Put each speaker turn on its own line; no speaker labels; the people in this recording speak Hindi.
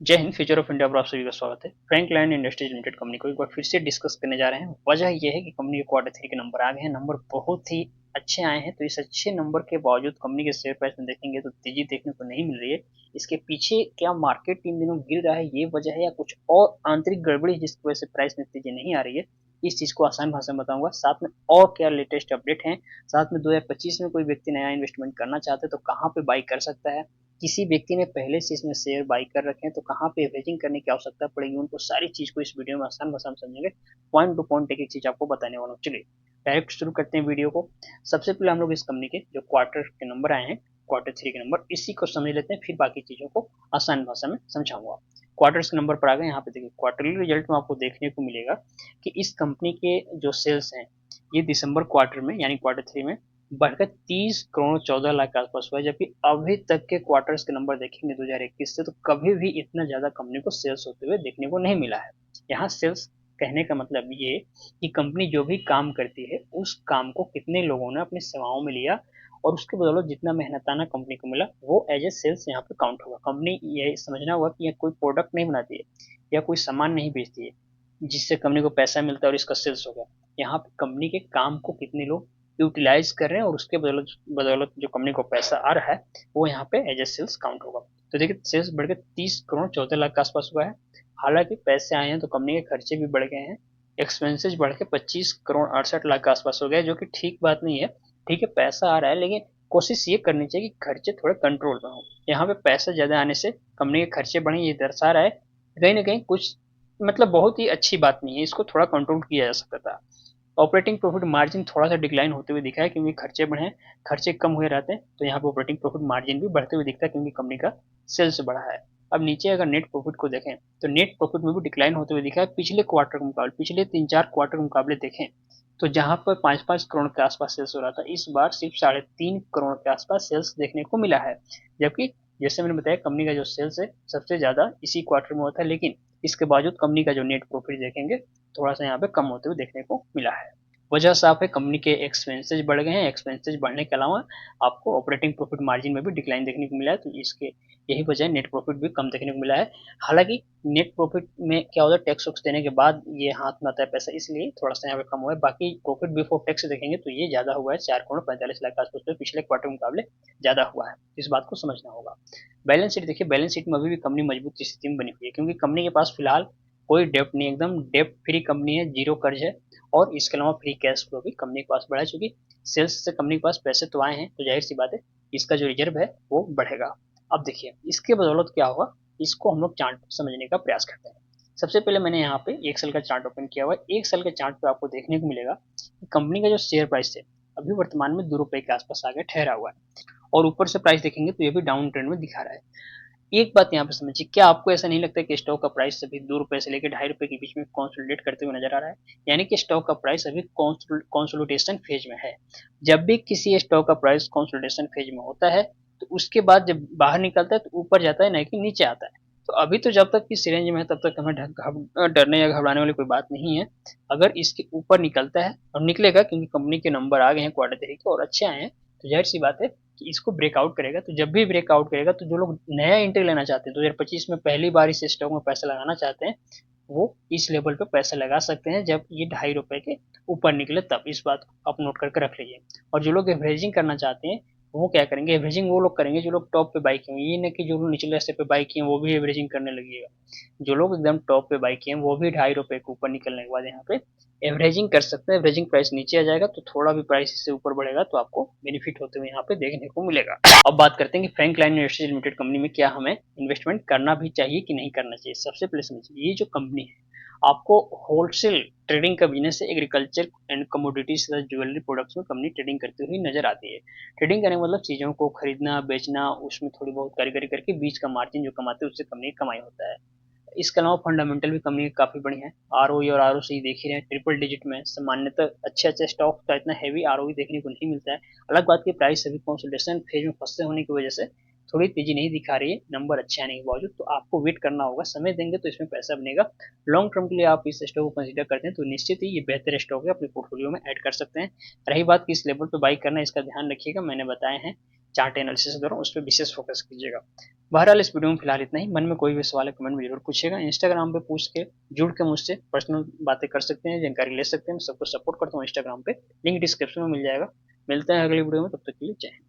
जय हिंद। फ्यूचर ऑफ इंडिया पर आप सभी का स्वागत है। फ्रैंकलाइन इंडस्ट्रीज लिमिटेड कंपनी को एक बार फिर से डिस्कस करने जा रहे हैं। वजह यह है कि कंपनी के क्वार्टर थ्री के नंबर आ गए हैं, नंबर बहुत ही अच्छे आए हैं। तो इस अच्छे नंबर के बावजूद कंपनी के शेयर प्राइस में देखेंगे तो तेजी देखने को नहीं मिल रही है। इसके पीछे क्या मार्केट इन दिनों गिर रहा है, ये वजह है या कुछ और आंतरिक गड़बड़ी जिसकी वजह से प्राइस में तेजी नहीं आ रही है, इस चीज को आसान भाषा में बताऊंगा। साथ में और क्या लेटेस्ट अपडेट है, साथ में 2025 में कोई व्यक्ति नया इन्वेस्टमेंट करना चाहते हैं तो कहाँ पे बाई कर सकता है, किसी व्यक्ति ने पहले से इसमें शेयर बाई कर रखे हैं तो कहाँ पे एवरेजिंग करने की आवश्यकता पड़ेगी, उनको सारी चीज को इस वीडियो में आसान भाषा में समझेंगे। पॉइंट टू पॉइंट एक एक चीज आपको बताने वाला हूँ। चलिए डायरेक्ट शुरू करते हैं वीडियो को। सबसे पहले हम लोग इस कंपनी के जो क्वार्टर के नंबर आए हैं, क्वार्टर थ्री के नंबर, इसी को समझ लेते हैं, फिर बाकी चीजों को आसान भाषा में समझाऊंगा। क्वार्टर्स के नंबर पर आ गए। यहाँ पे देखिए क्वार्टरली रिजल्ट में आपको देखने को मिलेगा कि इस कंपनी के जो सेल्स हैं ये दिसंबर क्वार्टर में यानी क्वार्टर थ्री में बढ़कर 30 करोड़ 14 लाख के आसपास हुआ है। जबकि अभी तक के क्वार्टर्स के नंबर देखेंगे 2021 से तो कभी भी इतना ज्यादा कंपनी को सेल्स होते हुए देखने को नहीं मिला है। यहाँ सेल्स कहने का मतलब ये कि कंपनी जो भी काम करती है उस काम को कितने लोगों ने अपनी सेवाओं में लिया और उसके बदौलत जितना मेहनताना कंपनी को मिला वो एज ए सेल्स यहाँ पे काउंट होगा। कंपनी ये समझना होगा कि यह कोई प्रोडक्ट नहीं बनाती है या कोई सामान नहीं बेचती है जिससे कंपनी को पैसा मिलता है और इसका सेल्स हो गया। यहाँ पे कंपनी के काम को कितने लोग यूटिलाइज कर रहे हैं और उसके बदौलत बदौलत जो कंपनी को पैसा आ रहा है वो यहाँ पे एज ए सेल्स काउंट होगा। तो देखिए सेल्स बढ़ के 30 करोड़ 14 लाख के आसपास हुआ है। हालांकि पैसे आए हैं तो कंपनी के खर्चे भी बढ़ गए हैं। एक्सपेंसेस बढ़ के 25 करोड़ 68 लाख के आसपास हो गए, जो कि ठीक बात नहीं है। ठीक है पैसा आ रहा है लेकिन कोशिश ये करनी चाहिए कि खर्चे थोड़े कंट्रोल में हो। यहाँ पे पैसा ज्यादा आने से कंपनी के खर्चे बढ़े ये दर्शा रहा है कहीं ना कहीं कुछ, मतलब बहुत ही अच्छी बात नहीं है, इसको थोड़ा कंट्रोल किया जा सकता था। ऑपरेटिंग प्रॉफिट मार्जिन थोड़ा सा डिक्लाइन होते हुए दिखा है क्योंकि खर्चे बढ़े, खर्चे कम हुए रहते हैं तो यहाँ पे ऑपरेटिंग प्रॉफिट मार्जिन भी बढ़ते हुए दिखता है क्योंकि कंपनी का सेल्स बढ़ा है। अब नीचे अगर नेट प्रॉफिट को देखें तो नेट प्रॉफिट में भी डिक्लाइन होते हुए दिखा है पिछले क्वार्टर के मुकाबले, पिछले 3-4 क्वार्टर के मुकाबले देखें तो जहां पर 5-5 करोड़ के आसपास सेल्स हो रहा था इस बार सिर्फ 3.5 करोड़ के आसपास सेल्स देखने को मिला है। जबकि जैसे मैंने बताया कंपनी का जो सेल्स है सबसे ज्यादा इसी क्वार्टर में होता है, लेकिन इसके बावजूद कंपनी का जो नेट प्रॉफिट देखेंगे थोड़ा सा यहाँ पे कम होते हुए देखने को मिला है। वजह साफ है, कंपनी के एक्सपेंसेज बढ़ गए हैं। एक्सपेंसेज बढ़ने के अलावा आपको ऑपरेटिंग प्रॉफिट मार्जिन में भी डिक्लाइन देखने को मिला है, तो इसके यही वजह है नेट प्रॉफिट भी कम देखने को मिला है। हालांकि नेट प्रॉफिट में क्या होता है, टैक्स वैक्स देने के बाद ये हाथ में आता है पैसा, इसलिए थोड़ा सा यहाँ पे कम हुआ है। बाकी प्रॉफिट बिफोर टैक्स देखेंगे तो ये ज्यादा हुआ है, 4 करोड़ 45 लाख के आसपास में पिछले क्वार्टर के मुकाबले ज्यादा हुआ है। इस बात को समझना होगा। बैलेंस शीट देखिए, बैलेंस शीट में अभी भी कंपनी मजबूत स्थिति में बनी हुई है क्योंकि कंपनी के पास फिलहाल कोई डेप्ट नहीं, एकदम डेप्ट फ्री कंपनी है, जीरो कर्ज है। और इसके अलावा फ्री कैश फ्लो भी कंपनी के पास बढ़ा है, चूंकि सेल्स से कंपनी के पास पैसे तो आए हैं तो जाहिर सी बात है इसका जो रिजर्व है वो बढ़ेगा। अब देखिए इसके बदौलत क्या होगा, इसको हम लोग चार्ट समझने का प्रयास करते हैं। सबसे पहले मैंने यहाँ पे एक साल का चार्ट ओपन किया हुआ है। एक साल के चार्ट पे आपको देखने को मिलेगा कि कंपनी का जो शेयर प्राइस है अभी वर्तमान में 2 रुपए के आसपास आगे ठहरा हुआ है और ऊपर से प्राइस देखेंगे तो ये भी डाउन ट्रेंड में दिखा रहा है। एक बात यहाँ पे समझिए, क्या आपको ऐसा नहीं लगता कि स्टॉक का प्राइस अभी 2 रुपए से लेकर 2.5 रुपए के बीच में कंसोलिडेट करते हुए नजर आ रहा है, यानी कि स्टॉक का प्राइस अभी कंसोलिडेशन फेज में है। जब भी किसी स्टॉक का प्राइस कंसोलिडेशन फेज में होता है तो उसके बाद जब बाहर निकलता है तो ऊपर जाता है, नहीं कि नीचे आता है। तो अभी तो जब तक इस रेंज में है तब तक हमें डरने या घबराने वाली कोई बात नहीं है। अगर इसके ऊपर निकलता है और निकलेगा क्योंकि कंपनी के नंबर आ गए हैं क्वार्टर थ्री के और अच्छे आए हैं, तो जाहिर सी बात है कि इसको ब्रेकआउट करेगा। तो जब भी ब्रेकआउट करेगा तो जो लोग नया एंट्री लेना चाहते हैं 2025 में पहली बार इस स्टॉक में पैसा लगाना चाहते हैं वो इस लेवल पे पैसा लगा सकते हैं जब ये 2.5 रुपए के ऊपर निकले, तब इस बात को आप नोट करके रख लीजिए। और जो लोग एवरेजिंग करना चाहते हैं वो क्या करेंगे, एवरेजिंग वो लोग करेंगे जो लोग टॉप पे बाई किए, ये नहीं कि जो लोग निचले हिस्से पे बाई किए वो भी एवरेजिंग करने लगिएगा। जो लोग एकदम टॉप पे बाई किए वो भी 2.5 रुपए के ऊपर निकलने के बाद यहाँ पे एवरेजिंग कर सकते हैं। एवरेजिंग प्राइस नीचे आ जाएगा तो थोड़ा भी प्राइस इससे ऊपर बढ़ेगा तो आपको बेनिफिट होते हुए यहाँ पे देखने को मिलेगा। अब बात करते हैं कि फ्रैंकलाइन इंडस्ट्रीज लिमिटेड कंपनी में क्या हमें इन्वेस्टमेंट करना भी चाहिए कि नहीं करना चाहिए। सबसे पहले समझिए, ये जो कंपनी है आपको होलसेल ट्रेडिंग का बिजनेस है, एग्रीकल्चर एंड कमोडिटीज तथा ज्वेलरी प्रोडक्ट्स में कंपनी ट्रेडिंग करती हुई नजर आती है। ट्रेडिंग करने का मतलब चीजों को खरीदना बेचना, उसमें थोड़ी बहुत कारीगरी करके बीच का मार्जिन जो कमाते हैं उससे कंपनी की कमाई होता है। इसके अलावा फंडामेंटल भी कंपनी काफी बढ़िया है। आरओई और आरओसी देख ही रहे हैं, ट्रिपल डिजिट में। सामान्यतः अच्छे अच्छे स्टॉक का इतना हैवी आरओई देखने को नहीं मिलता है। अलग बात की प्राइस अभी कंसोलिडेशन फेज में फंसे होने की वजह से थोड़ी तेजी नहीं दिखा रही है नंबर अच्छे आने के बावजूद, तो आपको वेट करना होगा, समय देंगे तो इसमें पैसा बनेगा। लॉन्ग टर्म के लिए आप इस स्टॉक को कंसीडर करते हैं तो निश्चित ही ये बेहतर स्टॉक है, अपने पोर्टफोलियो में ऐड कर सकते हैं। रही बात किस लेवल पे बाई करना है इसका ध्यान रखिएगा, मैंने बताया है चार्ट एनालिसिस के दौरान उस पर विशेष फोकस कीजिएगा। बहरहाल इस वीडियो में फिलहाल इतना ही। मन में कोई भी सवाल है कमेंट में जरूर पूछिएगा। इंस्टाग्राम पे पूछ के जुड़ के मुझसे पर्सनल बातें कर सकते हैं, जानकारी ले सकते हैं। मैं सबको सपोर्ट करता हूँ इंस्टाग्राम पे, लिंक डिस्क्रिप्शन में मिल जाएगा। मिलते हैं अगली वीडियो में, तब तक के लिए जय हिंद।